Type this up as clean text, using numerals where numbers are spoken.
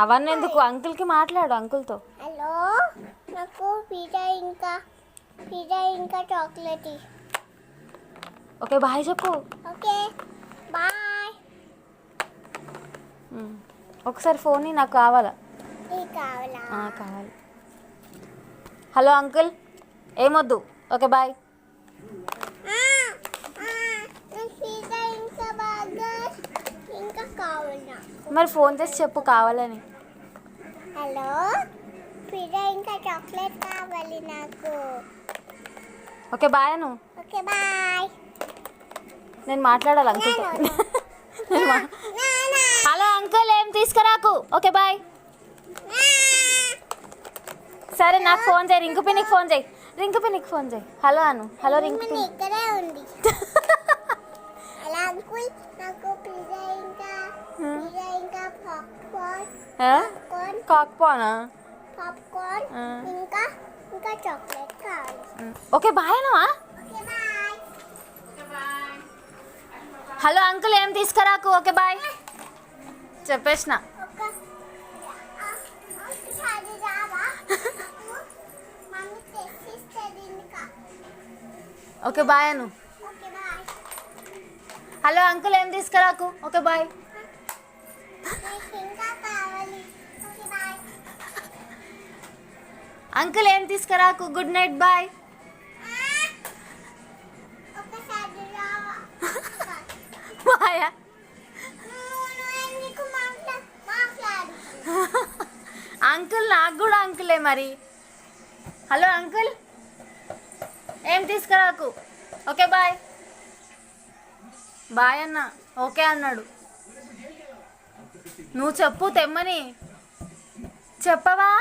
అవన్నీ ఎందుకు, అంకుల్కి మాట్లాడు, అంకుల్తో. హలో, నాకు పిజ్జా ఇంకా చాక్లెట్. ఓకే బాయ్ చెప్పు. Okay bye. ఒకసారి ఫోన్ నాకు కావాలా. కావాలి. హలో అంకుల్, ఏమొద్దు. Okay bye. మరి ఫోన్ చేసి చెప్పు కావాలని. హలో, పిజ్జా ఇంకా చాక్లెట్ కావాలి నాకు. ఓకే బాయ్ అను. Okay bye. నేను మాట్లాడాలి అంకుల్తో. హలో అంకుల్, ఏం తీసుకురాకు. Okay bye. సరే నాకు ఫోన్ చేయి, రింకు పిన్నికి ఫోన్ చేయి. హలో అను. హలో రింకు పిన్ని ఇక్కడే ఉంది. హలో అంకుల్, నాకు పిజ్జా ఇంకా పాప్కార్న్ ఇంకా చాక్లెట్ కావాలి. ఓకే బాయ్ అనవా. Okay bye. హలో అంకుల్, ఏం తీసుకురాకు. ఓకే బాయ్ చెప్పేసిన. ఓకే బాయ్ అను. హలో అంకుల్, ఏం తీసుకురాకు. Okay bye. అంకుల్ ఏం తీసుకురాకు. Good night bye. Bye. Uncle నాకు కూడా అంకులే మరి. హలో అంకుల్, ఏం తీసుకురాకు. Okay bye. బాయ్ అన్న. ఓకే అన్నాడు. నువ్వు చెప్పు తెమ్మని. చెప్పవా.